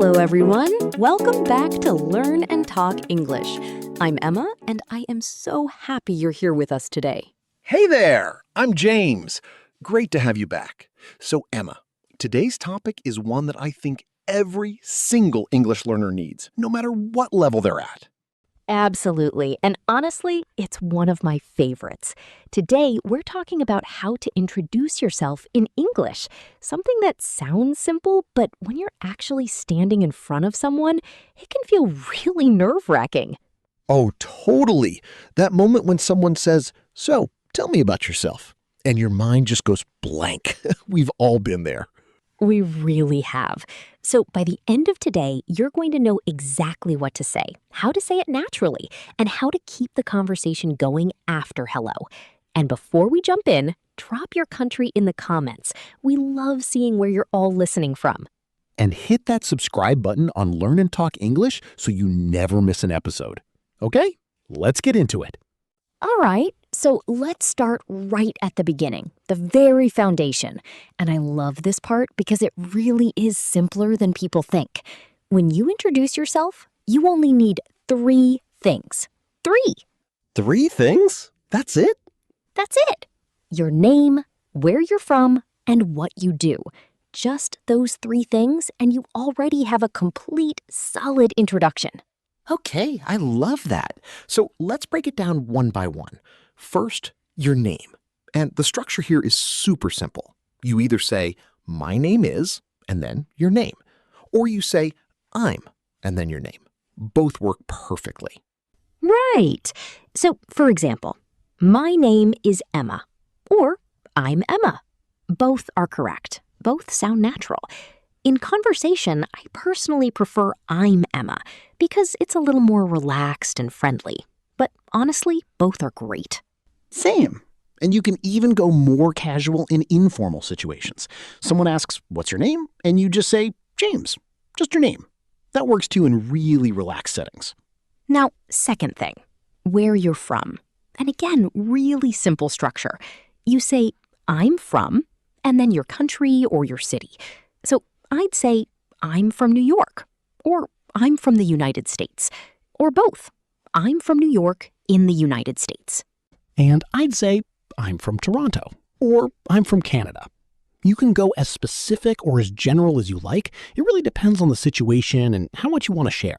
Hello, everyone. Welcome back to Learn and Talk English. I'm Emma, and I am so happy you're here with us today. Hey there, I'm James. Great to have you back. So, Emma, today's topic is one that I think every single English learner needs, no matter what level they're at. Absolutely. And honestly, it's one of my favorites. Today, we're talking about how to introduce yourself in English, something that sounds simple, but when you're actually standing in front of someone, it can feel really nerve-wracking. Oh, totally. That moment when someone says, "So, tell me about yourself," and your mind just goes blank. We've all been there. We really have. So by the end of today, you're going to know exactly what to say, how to say it naturally, and how to keep the conversation going after hello. And before we jump in, drop your country in the comments. We love seeing where you're all listening from. And hit that subscribe button on Learn and Talk English so you never miss an episode. Okay, let's get into it. All right, so let's start right at the beginning, the very foundation. And I love this part because it really is simpler than people think. When you introduce yourself, you only need 3 things. 3. 3 things? That's it? That's it. Your name, where you're from, and what you do. Just those 3 things, and you already have a complete, solid introduction. Okay, I love that. So let's break it down one by one. First, your name. And the structure here is super simple. You either say, "My name is," and then your name. Or you say, "I'm," and then your name. Both work perfectly. Right. So, for example, my name is Emma, or I'm Emma. Both are correct. Both sound natural. In conversation, I personally prefer I'm Emma because it's a little more relaxed and friendly. But honestly, both are great. Same. And you can even go more casual in informal situations. Someone asks, "What's your name?" And you just say, "James." Just your name. That works too in really relaxed settings. Now, second thing, where you're from. And again, really simple structure. You say, I'm from, and then your country or your city. So I'd say, I'm from New York, or I'm from the United States, or both. I'm from New York in the United States. And I'd say, "I'm from Toronto," or "I'm from Canada." You can go as specific or as general as you like. It really depends on the situation and how much you want to share.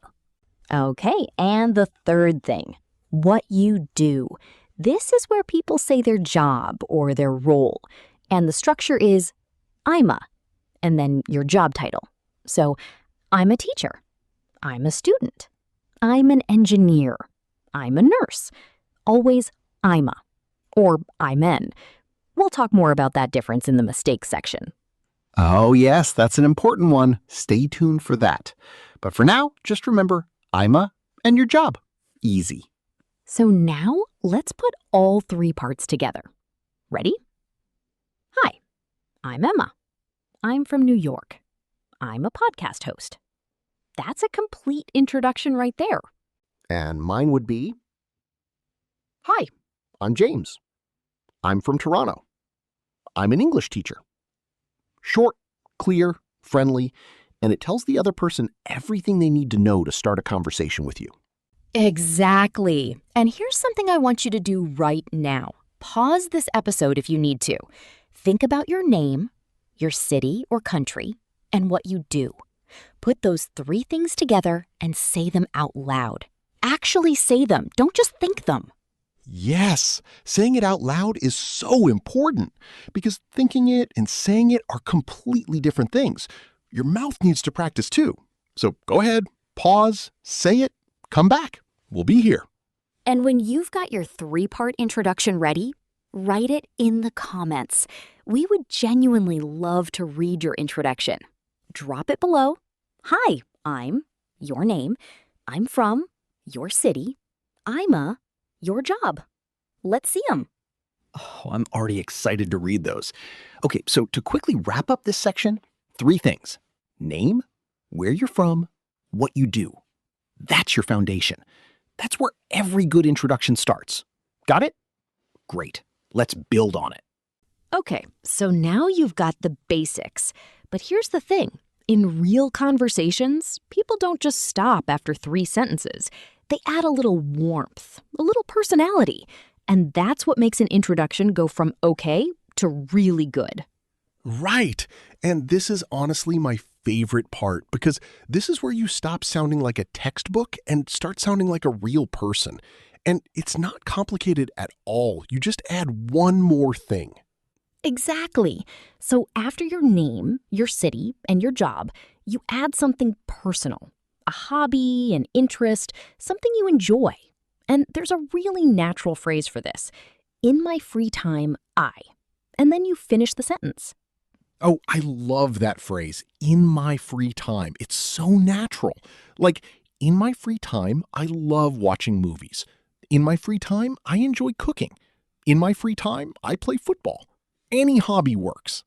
Okay, and the third thing, what you do. This is where people say their job or their role. And the structure is, I'm a, and then your job title. So, I'm a teacher. I'm a student. I'm an engineer. I'm a nurse. Always I'm a, or I'm an. We'll talk more about that difference in the mistakes section. Oh, yes, that's an important one. Stay tuned for that. But for now, just remember, I'm a and your job. Easy. So now, let's put all 3 parts together. Ready? Hi, I'm Emma. I'm from New York. I'm a podcast host. That's a complete introduction right there. And mine would be, Hi, I'm James. I'm from Toronto. I'm an English teacher. Short, clear, friendly, and it tells the other person everything they need to know to start a conversation with you. Exactly. And here's something I want you to do right now. Pause this episode if you need to. Think about your name, your city or country, and what you do. Put those 3 things together and say them out loud. Actually say them. Don't just think them. Yes, saying it out loud is so important because thinking it and saying it are completely different things. Your mouth needs to practice too. So go ahead, pause, say it, come back. We'll be here. And when you've got your 3-part introduction ready, write it in the comments. We would genuinely love to read your introduction. Drop it below. Hi, I'm, your name, I'm from, your city, I'm a, your job. Let's see them. oh, I'm already excited to read those. Okay, so to quickly wrap up this section, 3 things. Name, where you're from, what you do. That's your foundation. That's where every good introduction starts. Got it? Great. Let's build on it. Okay, so now you've got the basics. But here's the thing. In real conversations, people don't just stop after 3 sentences. They add a little warmth, a little personality. And that's what makes an introduction go from okay to really good. Right. And this is honestly my favorite part because this is where you stop sounding like a textbook and start sounding like a real person. And it's not complicated at all. You just add one more thing. Exactly. So after your name, your city, and your job, you add something personal, a hobby, an interest, something you enjoy. And there's a really natural phrase for this. In my free time, I. And then you finish the sentence. Oh, I love that phrase, in my free time. It's so natural. Like, in my free time, I love watching movies. In my free time, I enjoy cooking. In my free time, I play football. Any hobby works.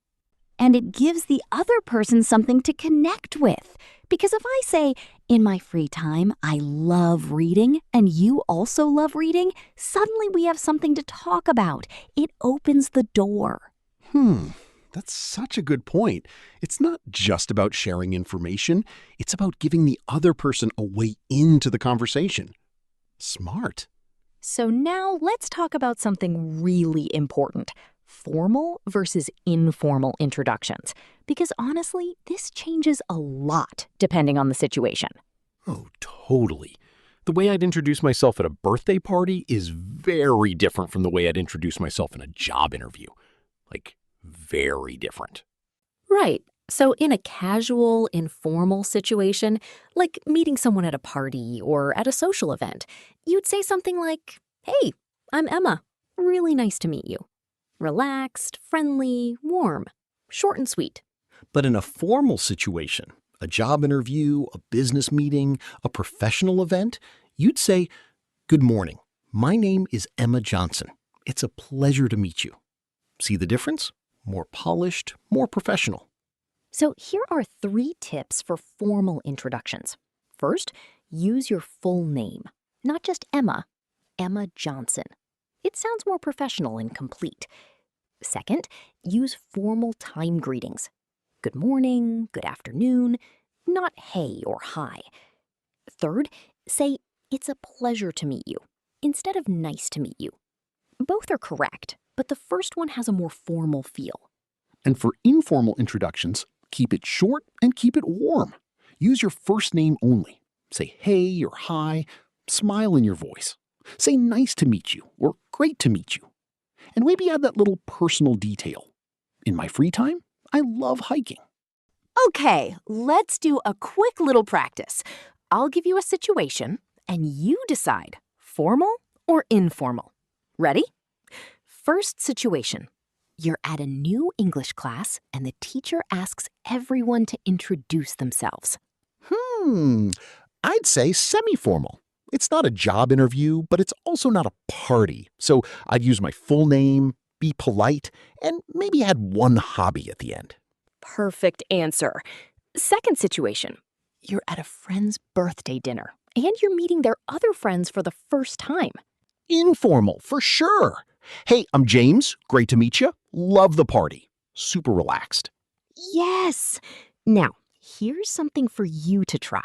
And it gives the other person something to connect with. Because if I say, in my free time, I love reading, and you also love reading, suddenly we have something to talk about. It opens the door. That's such a good point. It's not just about sharing information. It's about giving the other person a way into the conversation. Smart. So now let's talk about something really important. Formal versus informal introductions. Because honestly, this changes a lot depending on the situation. Oh, totally. The way I'd introduce myself at a birthday party is very different from the way I'd introduce myself in a job interview. Like, very different. Right. So in a casual, informal situation, like meeting someone at a party or at a social event, you'd say something like, "Hey, I'm Emma. Really nice to meet you." Relaxed, friendly, warm, short and sweet. But in a formal situation, a job interview, a business meeting, a professional event, you'd say, "Good morning. My name is Emma Johnson. It's a pleasure to meet you." See the difference? More polished, more professional. So here are 3 tips for formal introductions. First, use your full name. Not just Emma, Emma Johnson. It sounds more professional and complete. Second, use formal time greetings. Good morning, good afternoon, not hey or hi. Third, say, it's a pleasure to meet you, instead of nice to meet you. Both are correct, but the first one has a more formal feel. And for informal introductions, keep it short and keep it warm. Use your first name only. Say hey or hi. Smile in your voice. Say nice to meet you or great to meet you. And maybe add that little personal detail. In my free time, I love hiking. Okay, let's do a quick little practice. I'll give you a situation, and you decide, formal or informal. Ready? First situation. You're at a new English class, and the teacher asks everyone to introduce themselves. I'd say semi-formal. It's not a job interview, but it's also not a party. So I'd use my full name, be polite, and maybe add one hobby at the end. Perfect answer. Second situation. You're at a friend's birthday dinner, and you're meeting their other friends for the first time. Informal, for sure. Hey, I'm James. Great to meet you. Love the party. Super relaxed. Yes! Now, here's something for you to try.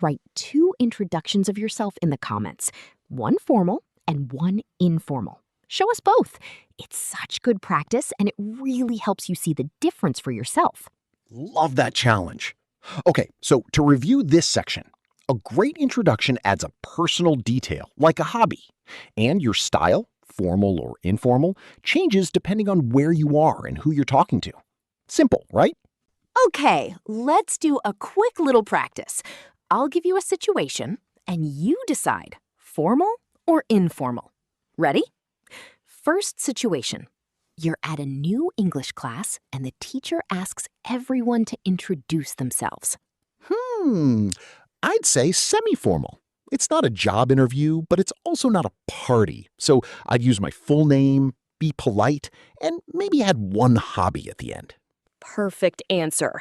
Write 2 introductions of yourself in the comments. One formal and one informal. Show us both. It's such good practice, and it really helps you see the difference for yourself. Love that challenge. Okay, so to review this section, a great introduction adds a personal detail, like a hobby. And your style, formal or informal, changes depending on where you are and who you're talking to. Simple, right? Okay, let's do a quick little practice. I'll give you a situation, and you decide, formal or informal. Ready? First situation. You're at a new English class, and the teacher asks everyone to introduce themselves. I'd say semi-formal. It's not a job interview, but it's also not a party. So I'd use my full name, be polite, and maybe add one hobby at the end. Perfect answer.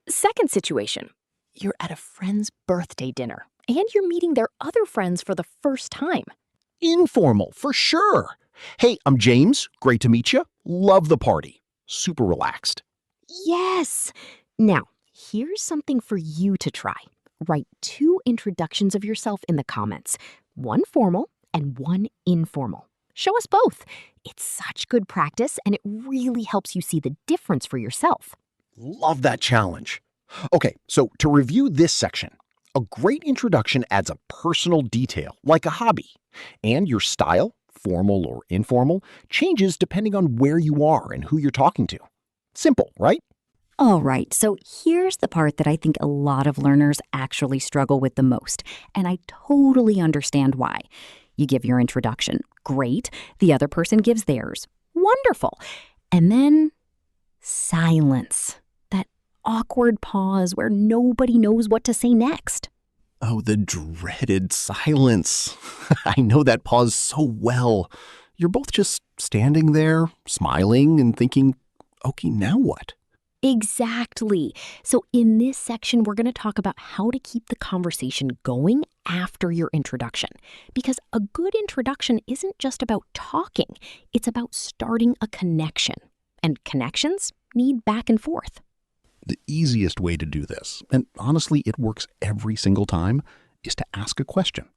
Second situation. You're at a friend's birthday dinner, and you're meeting their other friends for the first time. Informal, for sure. Hey, I'm James. Great to meet you. Love the party. Super relaxed. Yes! Now, Here's something for you to try. Write 2 introductions of yourself in the comments, one formal and one informal. Show us both. It's such good practice, and it really helps you see the difference for yourself. Love that challenge. Okay, so to review this section, a great introduction adds a personal detail, like a hobby. And your style, formal or informal, changes depending on where you are and who you're talking to. Simple, right? All right, so here's the part that I think a lot of learners actually struggle with the most, and I totally understand why. You give your introduction, great. The other person gives theirs, wonderful. And then silence, that awkward pause where nobody knows what to say next. Oh, the dreaded silence. I know that pause so well. You're both just standing there, smiling and thinking, okay, now what? Exactly. So in this section, we're going to talk about how to keep the conversation going after your introduction. Because a good introduction isn't just about talking, it's about starting a connection. And connections need back and forth. The easiest way to do this, and honestly it works every single time, is to ask a question.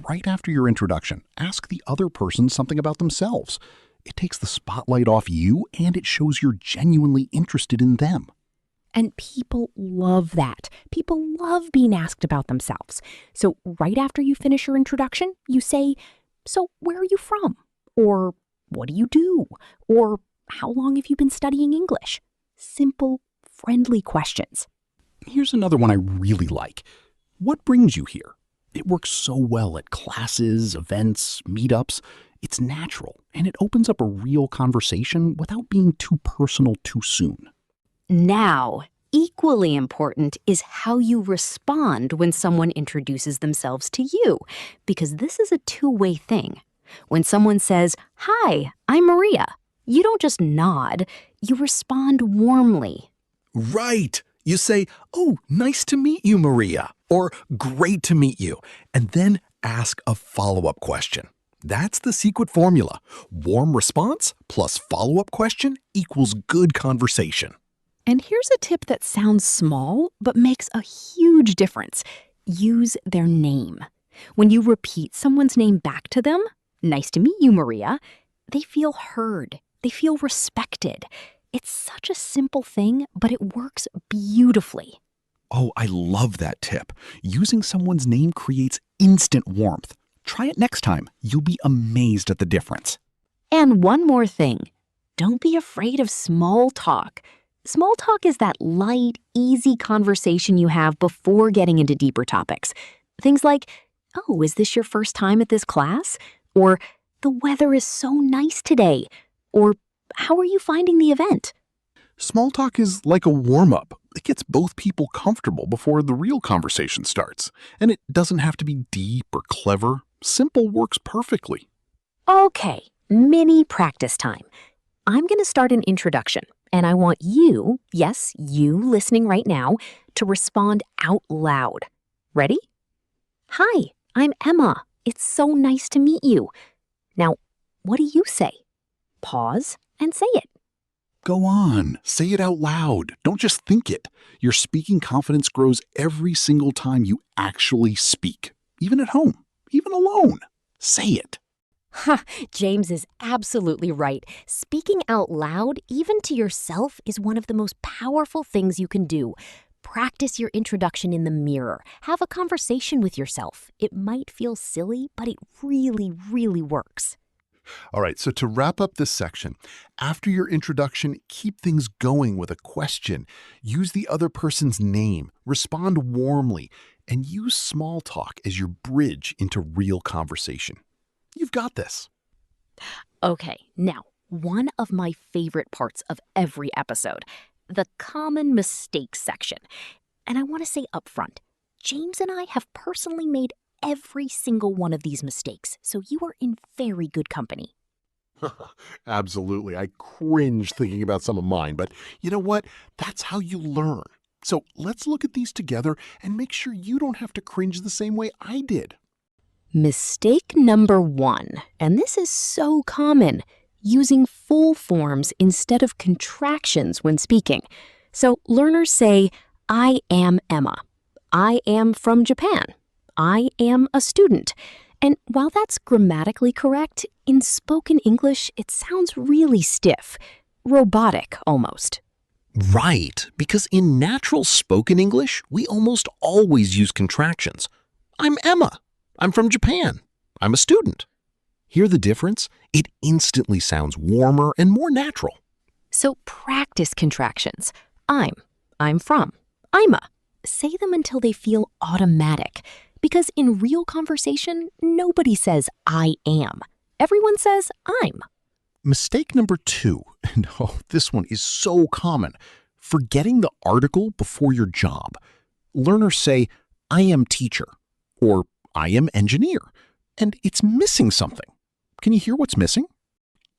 Right after your introduction, ask the other person something about themselves. It takes the spotlight off you, and it shows you're genuinely interested in them. And people love that. People love being asked about themselves. So right after you finish your introduction, you say, "So where are you from?" Or "What do you do?" Or "How long have you been studying English?" Simple, friendly questions. Here's another one I really like. What brings you here? It works so well at classes, events, meetups. It's natural, and it opens up a real conversation without being too personal too soon. Now, equally important is how you respond when someone introduces themselves to you, because this is a two-way thing. When someone says, "Hi, I'm Maria," you don't just nod, you respond warmly. Right. You say, "Oh, nice to meet you, Maria," or "Great to meet you," and then ask a follow-up question. That's the secret formula. Warm response plus follow-up question equals good conversation. And here's a tip that sounds small, but makes a huge difference. Use their name. When you repeat someone's name back to them, "Nice to meet you, Maria," they feel heard. They feel respected. It's such a simple thing, but it works beautifully. Oh, I love that tip. Using someone's name creates instant warmth. Try it next time. You'll be amazed at the difference. And one more thing. Don't be afraid of small talk. Small talk is that light, easy conversation you have before getting into deeper topics. Things like, "Oh, is this your first time at this class?" Or, "The weather is so nice today." Or, "How are you finding the event?" Small talk is like a warm-up. It gets both people comfortable before the real conversation starts. And it doesn't have to be deep or clever. Simple works perfectly. Okay, mini practice time. I'm going to start an introduction, and I want you, yes, you listening right now, to respond out loud. Ready? "Hi, I'm Emma. It's so nice to meet you." Now, what do you say? Pause and say it. Go on. Say it out loud. Don't just think it. Your speaking confidence grows every single time you actually speak. Even at home. Even alone. Say it. Ha, James is absolutely right. Speaking out loud, even to yourself, is one of the most powerful things you can do. Practice your introduction in the mirror. Have a conversation with yourself. It might feel silly, but it really, really works. All right, so to wrap up this section, after your introduction, keep things going with a question. Use the other person's name, respond warmly, and use small talk as your bridge into real conversation. You've got this. Okay, now, one of my favorite parts of every episode, the common mistakes section. And I want to say up front, James and I have personally made every single one of these mistakes, so you are in very good company. Absolutely. I cringe thinking about some of mine, but you know what? That's how you learn. So let's look at these together and make sure you don't have to cringe the same way I did. Mistake number 1, and this is so common, using full forms instead of contractions when speaking. So learners say, I am Emma. I am from Japan. I am a student. And while that's grammatically correct, in spoken English, it sounds really stiff, robotic almost. Right, because in natural spoken English, we almost always use contractions. I'm Emma. I'm from Japan. I'm a student. Hear the difference? It instantly sounds warmer and more natural. So practice contractions. I'm from, I'm a. Say them until they feel automatic. Because in real conversation, nobody says I am. Everyone says I'm. Mistake number 2, and this one is so common, forgetting the article before your job. Learners say, I am teacher, or I am engineer, and it's missing something. Can you hear what's missing?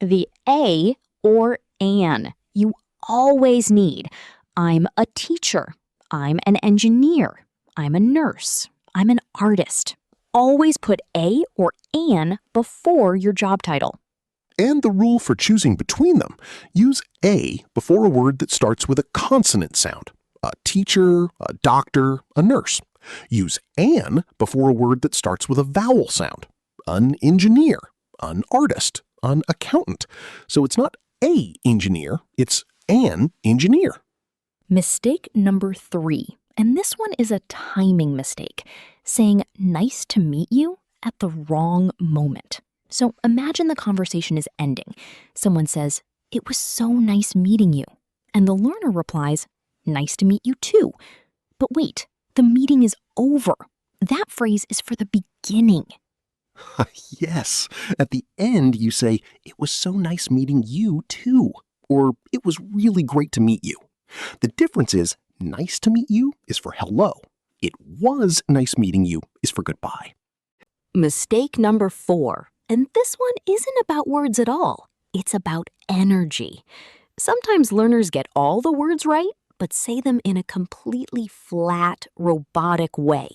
The a or an you always need. I'm a teacher. I'm an engineer. I'm a nurse. I'm an artist. Always put a or an before your job title. And the rule for choosing between them, use a before a word that starts with a consonant sound. A teacher, a doctor, a nurse. Use an before a word that starts with a vowel sound. An engineer, an artist, an accountant. So it's not a engineer, it's an engineer. Mistake number 3, and this one is a timing mistake, saying nice to meet you at the wrong moment. So imagine the conversation is ending. Someone says, it was so nice meeting you. And the learner replies, nice to meet you too. But wait, the meeting is over. That phrase is for the beginning. Yes. At the end, you say, it was so nice meeting you too. Or it was really great to meet you. The difference is, nice to meet you is for hello. It was nice meeting you is for goodbye. Mistake number 4. And this one isn't about words at all. It's about energy. Sometimes learners get all the words right, but say them in a completely flat, robotic way.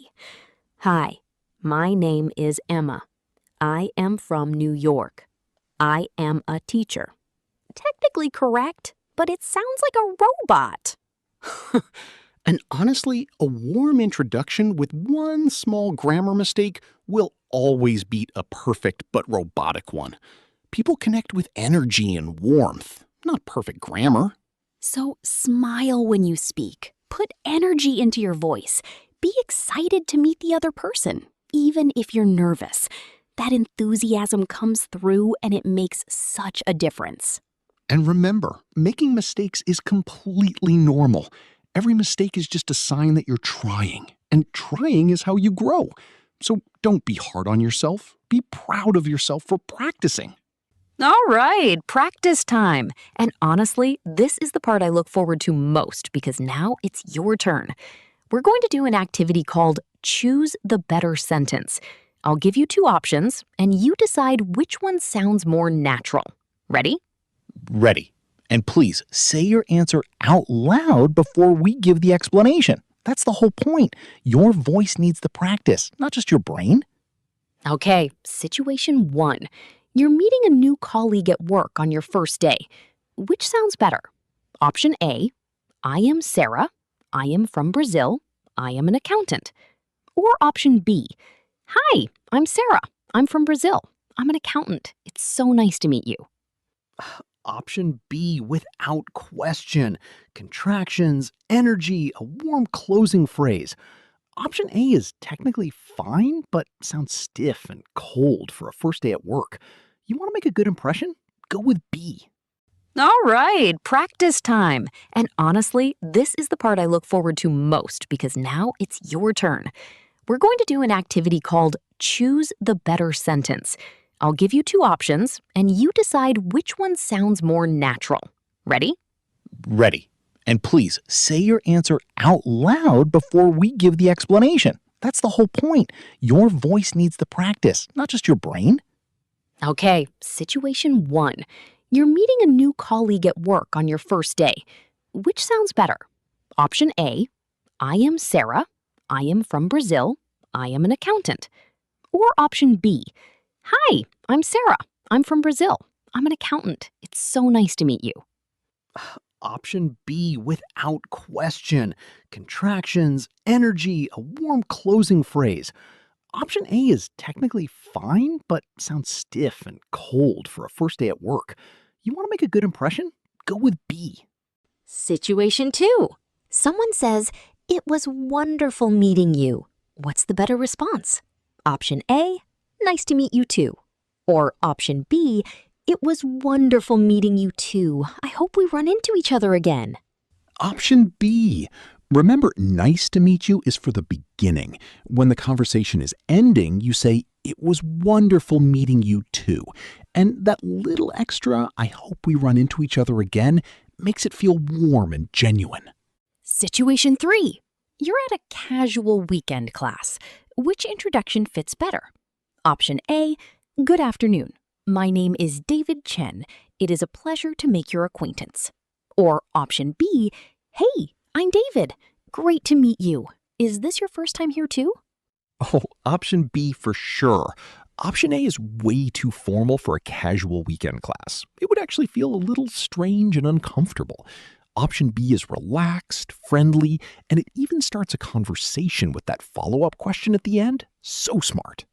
Hi, my name is Emma. I am from New York. I am a teacher. Technically correct, but it sounds like a robot. And honestly, a warm introduction with one small grammar mistake will always beat a perfect but robotic one. People connect with energy and warmth, not perfect grammar. So smile when you speak. Put energy into your voice. Be excited to meet the other person, even if you're nervous. That enthusiasm comes through and it makes such a difference. And remember, making mistakes is completely normal. Every mistake is just a sign that you're trying, and trying is how you grow. So don't be hard on yourself. Be proud of yourself for practicing. All right, practice time. And honestly, this is the part I look forward to most because now it's your turn. We're going to do an activity called Choose the Better Sentence. I'll give you 2 options, and you decide which one sounds more natural. Ready? Ready. And please say your answer out loud before we give the explanation. That's the whole point. Your voice needs the practice, not just your brain. Okay, situation 1. You're meeting a new colleague at work on your first day. Which sounds better? Option A, I am Sarah. I am from Brazil. I am an accountant. Or option B, hi, I'm Sarah. I'm from Brazil. I'm an accountant. It's so nice to meet you. Option B, without question. Contractions, energy, a warm closing phrase. Option A is technically fine, but sounds stiff and cold for a first day at work. You want to make a good impression? Go with B. All right, practice time. And honestly, this is the part I look forward to most because now it's your turn. We're going to do an activity called Choose the Better Sentence. I'll give you 2 options, and you decide which one sounds more natural. Ready? Ready. And please say your answer out loud before we give the explanation. That's the whole point. Your voice needs the practice, not just your brain. Okay, situation 1. You're meeting a new colleague at work on your first day. Which sounds better? Option A, I am Sarah. I am from Brazil. I am an accountant. Or option B, hi, I'm Sarah. I'm from Brazil. I'm an accountant. It's so nice to meet you. Option B, without question. Contractions, energy, a warm closing phrase. Option A is technically fine, but sounds stiff and cold for a first day at work. You want to make a good impression? Go with B. Situation 2. Someone says, "It was wonderful meeting you." What's the better response? Option A, "Nice to meet you too." Or option B, "It was wonderful meeting you too. I hope we run into each other again." Option B. Remember, nice to meet you is for the beginning. When the conversation is ending, you say, "It was wonderful meeting you too." And that little extra, "I hope we run into each other again," makes it feel warm and genuine. Situation 3. You're at a casual weekend class. Which introduction fits better? Option A, "Good afternoon. My name is David Chen. It is a pleasure to make your acquaintance." Or option B, "Hey, I'm David. Great to meet you. Is this your first time here too?" Oh, option B for sure. Option A is way too formal for a casual weekend class. It would actually feel a little strange and uncomfortable. Option B is relaxed, friendly, and it even starts a conversation with that follow-up question at the end. So smart.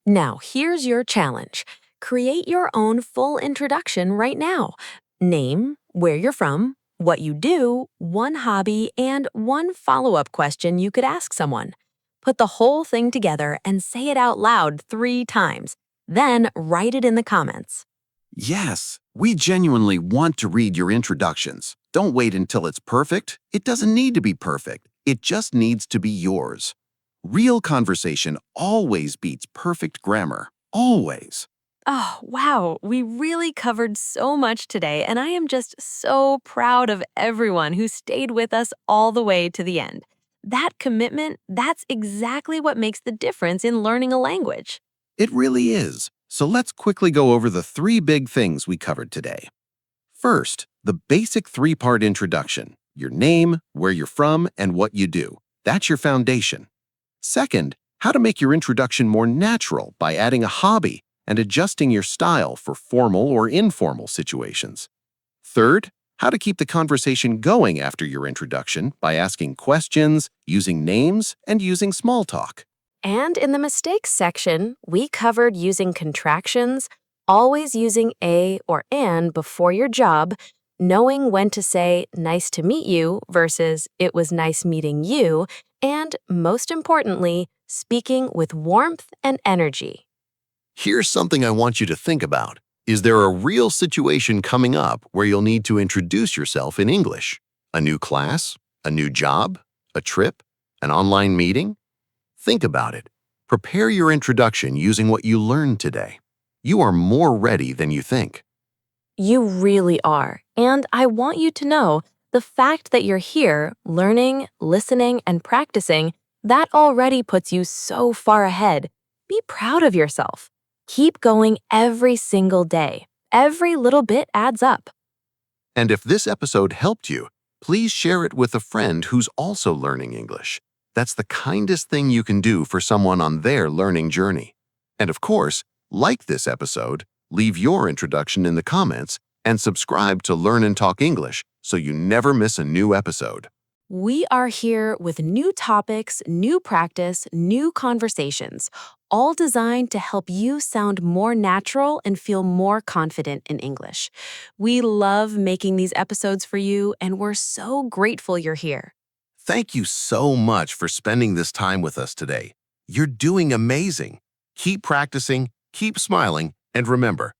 Now, here's your challenge. Create your own full introduction right now. Name, where you're from, what you do, one hobby, and one follow-up question you could ask someone. Put the whole thing together and say it out loud 3 times. Then write it in the comments. Yes, we genuinely want to read your introductions. Don't wait until it's perfect. It doesn't need to be perfect. It just needs to be yours. Real conversation always beats perfect grammar. Always. Oh, wow. We really covered so much today, and I am just so proud of everyone who stayed with us all the way to the end. That commitment, that's exactly what makes the difference in learning a language. It really is. So let's quickly go over the 3 big things we covered today. First, the basic 3-part introduction. Your name, where you're from, and what you do. That's your foundation. Second, how to make your introduction more natural by adding a hobby and adjusting your style for formal or informal situations. Third, how to keep the conversation going after your introduction by asking questions, using names, and using small talk. And in the mistakes section, we covered using contractions, always using a or an before your job, knowing when to say nice to meet you versus it was nice meeting you, and most importantly, speaking with warmth and energy. Here's something I want you to think about. Is there a real situation coming up where you'll need to introduce yourself in English? A new class? A new job? A trip? An online meeting? Think about it. Prepare your introduction using what you learned today. You are more ready than you think. You really are. And I want you to know the fact that you're here, learning, listening, and practicing, that already puts you so far ahead. Be proud of yourself. Keep going every single day. Every little bit adds up. And if this episode helped you, please share it with a friend who's also learning English. That's the kindest thing you can do for someone on their learning journey. And of course, like this episode, leave your introduction in the comments, and subscribe to Learn and Talk English so you never miss a new episode. We are here with new topics, new practice, new conversations, all designed to help you sound more natural and feel more confident in English. We love making these episodes for you, and we're so grateful you're here. Thank you so much for spending this time with us today. You're doing amazing. Keep practicing, keep smiling, and remember,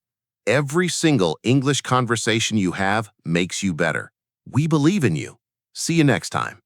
every single English conversation you have makes you better. We believe in you. See you next time.